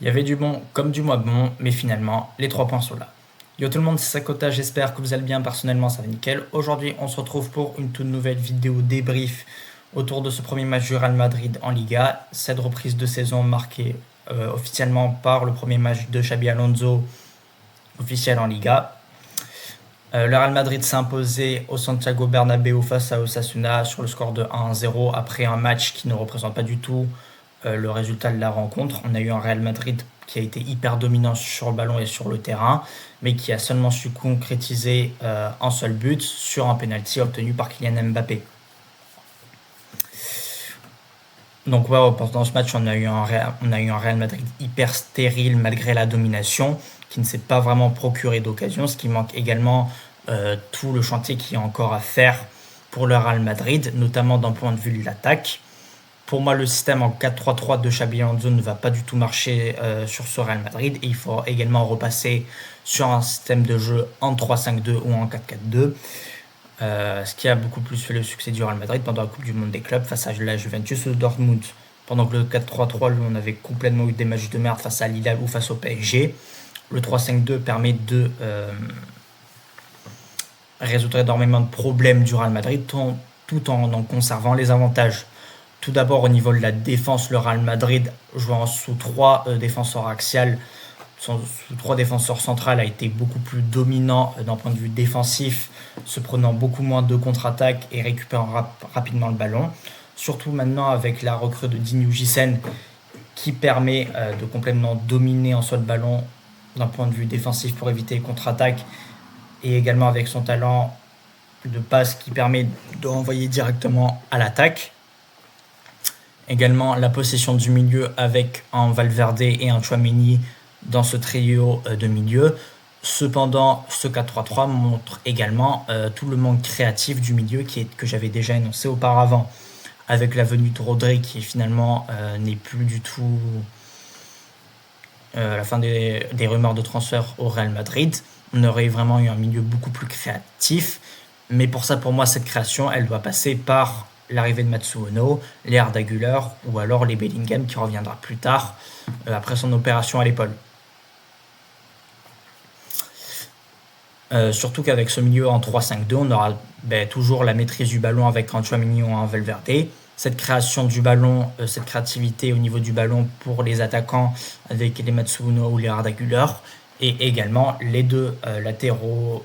Il y avait du bon comme du moins bon, mais finalement, les 3 points sont là. Yo tout le monde, c'est Sakota, j'espère que vous allez bien. Personnellement, ça va nickel. Aujourd'hui, on se retrouve pour une toute nouvelle vidéo débrief autour de ce premier match du Real Madrid en Liga. Cette reprise de saison marquée officiellement par le premier match de Xabi Alonso officiel en Liga. Le Real Madrid s'est imposé au Santiago Bernabéu face à Osasuna sur le score de 1-0 après un match qui ne représente pas du tout le résultat de la rencontre. On a eu un Real Madrid qui a été hyper dominant sur le ballon et sur le terrain, mais qui a seulement su concrétiser un seul but sur un penalty obtenu par Kylian Mbappé. Donc pendant ce match, on a eu un Real Madrid hyper stérile malgré la domination, qui ne s'est pas vraiment procuré d'occasion, ce qui manque également tout le chantier qui est encore à faire pour le Real Madrid, notamment d'un point de vue de l'attaque. Pour moi, le système en 4-3-3 de Xabi Alonso ne va pas du tout marcher sur ce Real Madrid. Et il faut également repasser sur un système de jeu en 3-5-2 ou en 4-4-2. Ce qui a beaucoup plus fait le succès du Real Madrid pendant la Coupe du Monde des clubs face à la Juventus ou Dortmund. Pendant que le 4-3-3, lui, on avait complètement eu des matchs de merde face à Lille ou face au PSG. Le 3-5-2 permet de résoudre énormément de problèmes du Real Madrid tout en conservant les avantages. Tout d'abord, au niveau de la défense, le Real Madrid, jouant sous 3 défenseurs axiales, sous 3 défenseurs centrales, a été beaucoup plus dominant d'un point de vue défensif, se prenant beaucoup moins de contre-attaques et récupérant rapidement le ballon. Surtout maintenant avec la recrue de Digne Gisen qui permet de complètement dominer en soi le ballon d'un point de vue défensif pour éviter les contre-attaques, et également avec son talent de passe qui permet de renvoyer directement à l'attaque. Également la possession du milieu avec un Valverde et un Tchouaméni dans ce trio de milieu. Cependant, ce 4-3-3 montre également tout le manque créatif du milieu que j'avais déjà énoncé auparavant. Avec la venue de Rodri qui finalement n'est plus du tout la fin des rumeurs de transfert au Real Madrid, on aurait vraiment eu un milieu beaucoup plus créatif. Mais pour ça, pour moi, cette création, elle doit passer par l'arrivée de Matsuono, les Arda Güler ou alors les Bellingham qui reviendra plus tard après son opération à l'épaule. Surtout qu'avec ce milieu en 3-5-2, on aura toujours la maîtrise du ballon avec un Tchouaméni ou un Valverde. Cette création du ballon, cette créativité au niveau du ballon pour les attaquants avec les Matsuono ou les Arda Güler, et également les deux latéraux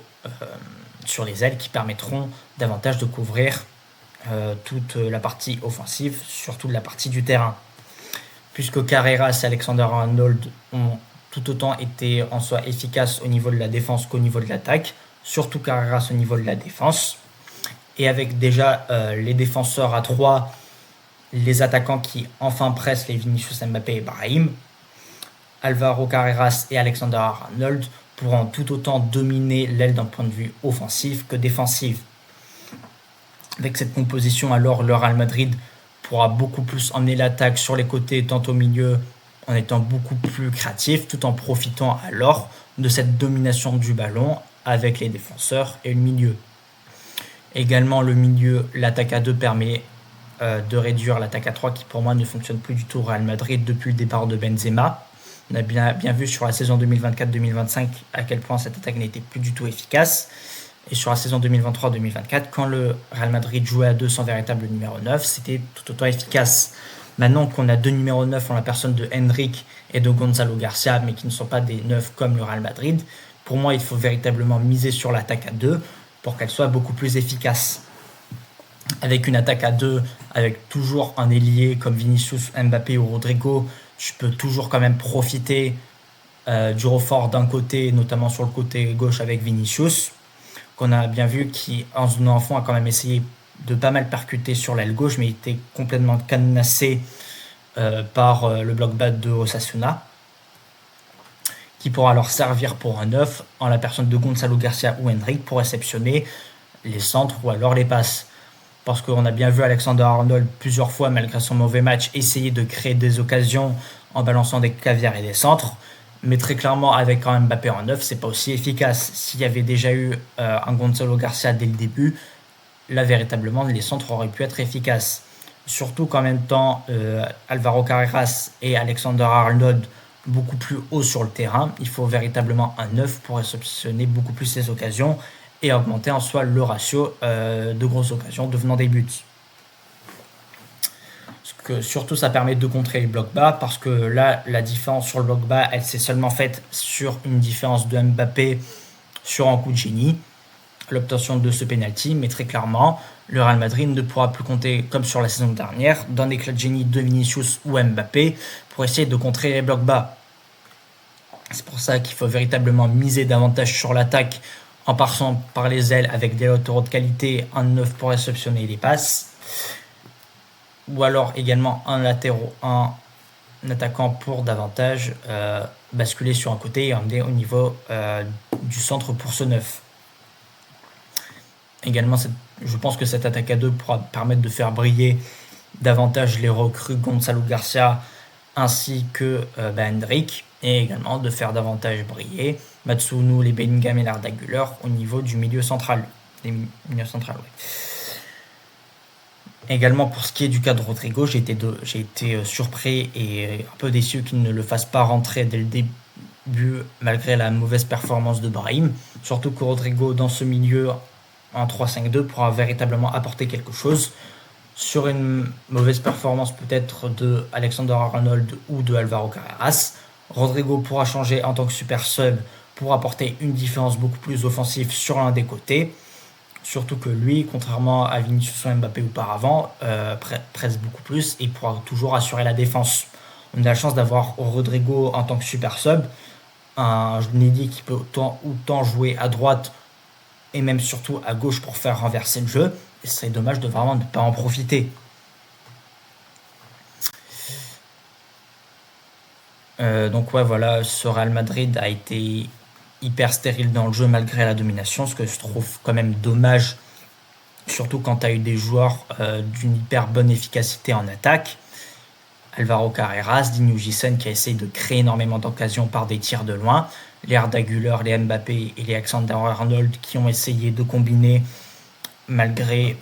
sur les ailes qui permettront davantage de couvrir toute la partie offensive, surtout la partie du terrain. Puisque Carreras et Alexander-Arnold ont tout autant été en soi efficaces au niveau de la défense qu'au niveau de l'attaque, surtout Carreras au niveau de la défense. Et avec déjà les défenseurs à 3, les attaquants qui enfin pressent les Vinicius, Mbappé et Brahim, Alvaro Carreras et Alexander-Arnold pourront tout autant dominer l'aile d'un point de vue offensif que défensif. Avec cette composition, alors le Real Madrid pourra beaucoup plus emmener l'attaque sur les côtés, tant au milieu, en étant beaucoup plus créatif, tout en profitant alors de cette domination du ballon avec les défenseurs et le milieu. Également, le milieu, l'attaque à 2 permet de réduire l'attaque à 3 qui pour moi ne fonctionne plus du tout au Real Madrid depuis le départ de Benzema. On a bien vu sur la saison 2024-2025 à quel point cette attaque n'était plus du tout efficace. Et sur la saison 2023-2024, quand le Real Madrid jouait à 2 sans véritable numéro 9, c'était tout autant efficace. Maintenant qu'on a 2 numéros 9 en la personne de Endrick et de Gonzalo Garcia, mais qui ne sont pas des 9 comme le Real Madrid, pour moi, il faut véritablement miser sur l'attaque à 2 pour qu'elle soit beaucoup plus efficace. Avec une attaque à 2, avec toujours un ailier comme Vinicius, Mbappé ou Rodrigo, je peux toujours quand même profiter du renfort d'un côté, notamment sur le côté gauche avec Vinicius, qu'on a bien vu qui, en zone enfant, a quand même essayé de pas mal percuter sur l'aile gauche, mais il était complètement cadenassé par le bloc bas de Osasuna, qui pourra alors servir pour un 9 en la personne de Gonzalo Garcia ou Endrick pour réceptionner les centres ou alors les passes. Parce qu'on a bien vu Alexander-Arnold plusieurs fois, malgré son mauvais match, essayer de créer des occasions en balançant des caviars et des centres. Mais très clairement, avec un Mbappé en 9, c'est pas aussi efficace. S'il y avait déjà eu un Gonzalo Garcia dès le début, là, véritablement, les centres auraient pu être efficaces. Surtout qu'en même temps, Alvaro Carreras et Alexander-Arnold beaucoup plus haut sur le terrain. Il faut véritablement un 9 pour réceptionner beaucoup plus les occasions et augmenter en soi le ratio de grosses occasions devenant des buts. Surtout ça permet de contrer les blocs bas, parce que là la différence sur le bloc bas, elle s'est seulement faite sur une différence de Mbappé sur un coup de génie, l'obtention de ce penalty, mais très clairement le Real Madrid ne pourra plus compter comme sur la saison dernière d'un éclat de génie de Vinicius ou Mbappé pour essayer de contrer les blocs bas. C'est pour ça qu'il faut véritablement miser davantage sur l'attaque en passant par les ailes avec des latéraux de qualité, un 9 pour réceptionner les passes, ou alors également un attaquant pour davantage basculer sur un côté et emmener au niveau du centre pour ce 9. Également, je pense que cette attaque à 2 pourra permettre de faire briller davantage les recrues Gonzalo Garcia ainsi que Hendrick, et également de faire davantage briller Matsunu, les Bellingham et l'Arda Güler au niveau du milieu central. Également, pour ce qui est du cas de Rodrigo, j'ai été surpris et un peu déçu qu'il ne le fasse pas rentrer dès le début malgré la mauvaise performance de Brahim. Surtout que Rodrigo, dans ce milieu en 3-5-2, pourra véritablement apporter quelque chose. Sur une mauvaise performance peut-être de Alexander-Arnold ou de Alvaro Carreras, Rodrigo pourra changer en tant que super sub pour apporter une différence beaucoup plus offensive sur l'un des côtés. Surtout que lui, contrairement à Vinicius ou Mbappé auparavant, presse beaucoup plus et pourra toujours assurer la défense. On a la chance d'avoir Rodrigo en tant que super sub, un Gnedi qui peut autant jouer à droite et même surtout à gauche pour faire renverser le jeu. Et ce serait dommage de vraiment ne pas en profiter. Donc ouais, voilà, ce Real Madrid a été hyper stérile dans le jeu malgré la domination, ce que je trouve quand même dommage, surtout quand tu as eu des joueurs d'une hyper bonne efficacité en attaque. Alvaro Carreras, Dini Ujisen qui a essayé de créer énormément d'occasions par des tirs de loin, les Arda Güler, les Mbappé et les Alexander-Arnold qui ont essayé de combiner malgré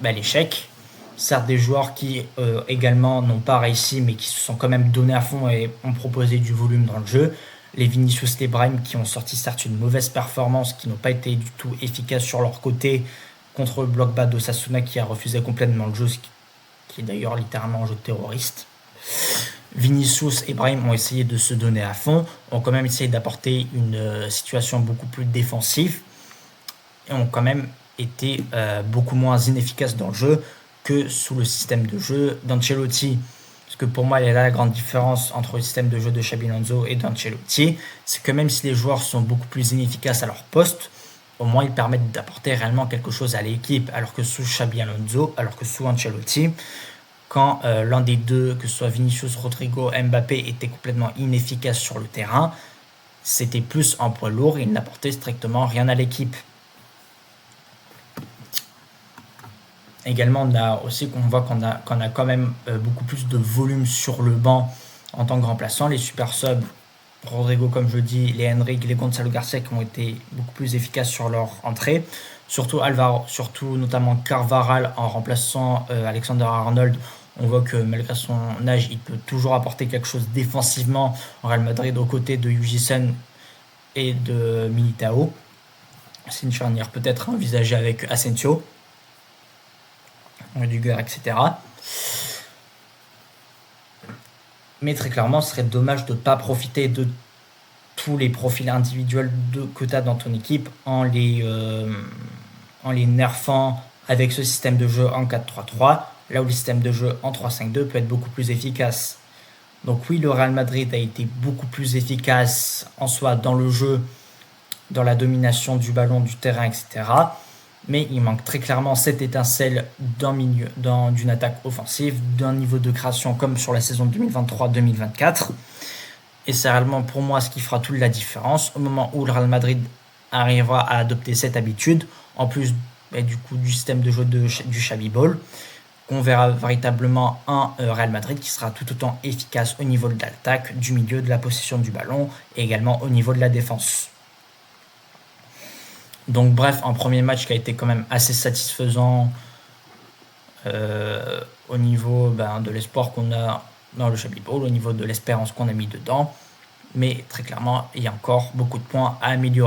l'échec. Certes, des joueurs qui également n'ont pas réussi mais qui se sont quand même donnés à fond et ont proposé du volume dans le jeu. Les Vinicius et Brahim qui ont sorti certes une mauvaise performance, qui n'ont pas été du tout efficaces sur leur côté contre le bloc bas d'Osasuna qui a refusé complètement le jeu, qui est d'ailleurs littéralement un jeu de terroriste. Vinicius et Brahim ont essayé de se donner à fond, ont quand même essayé d'apporter une situation beaucoup plus défensive et ont quand même été beaucoup moins inefficaces dans le jeu que sous le système de jeu d'Ancelotti. Parce que pour moi, il y a là la grande différence entre le système de jeu de Xabi Alonso et d'Ancelotti, c'est que même si les joueurs sont beaucoup plus inefficaces à leur poste, au moins ils permettent d'apporter réellement quelque chose à l'équipe, alors que sous Xabi Alonso, alors que sous Ancelotti, quand l'un des deux, que ce soit Vinicius, Rodrigo, Mbappé, était complètement inefficace sur le terrain, c'était plus un poids lourd et il n'apportait strictement rien à l'équipe. Également, on a aussi qu'on voit qu'on a quand même beaucoup plus de volume sur le banc en tant que remplaçant. Les super subs, Rodrigo, comme je dis, les Hendrick, les Gonzalo Garcia qui ont été beaucoup plus efficaces sur leur entrée. Surtout notamment Carvajal en remplaçant Alexander-Arnold. On voit que malgré son âge, il peut toujours apporter quelque chose défensivement au Real Madrid aux côtés de Ujisen et de Militao. C'est une charnière peut-être envisagée avec Asensio, Rudiger, etc. Mais très clairement, ce serait dommage de ne pas profiter de tous les profils individuels que tu as dans ton équipe en les nerfant avec ce système de jeu en 4-3-3, là où le système de jeu en 3-5-2 peut être beaucoup plus efficace. Donc oui, le Real Madrid a été beaucoup plus efficace en soi dans le jeu, dans la domination du ballon, du terrain, etc. Mais il manque très clairement cette étincelle d'une attaque offensive, d'un niveau de création comme sur la saison 2023-2024. Et c'est réellement pour moi ce qui fera toute la différence au moment où le Real Madrid arrivera à adopter cette habitude, en plus du système de jeu du Xabi Ball. On verra véritablement un Real Madrid qui sera tout autant efficace au niveau de l'attaque, du milieu, de la possession du ballon et également au niveau de la défense. Donc bref, un premier match qui a été quand même assez satisfaisant au niveau de l'espoir qu'on a dans le Chablis Bowl, au niveau de l'espérance qu'on a mis dedans. Mais très clairement, il y a encore beaucoup de points à améliorer.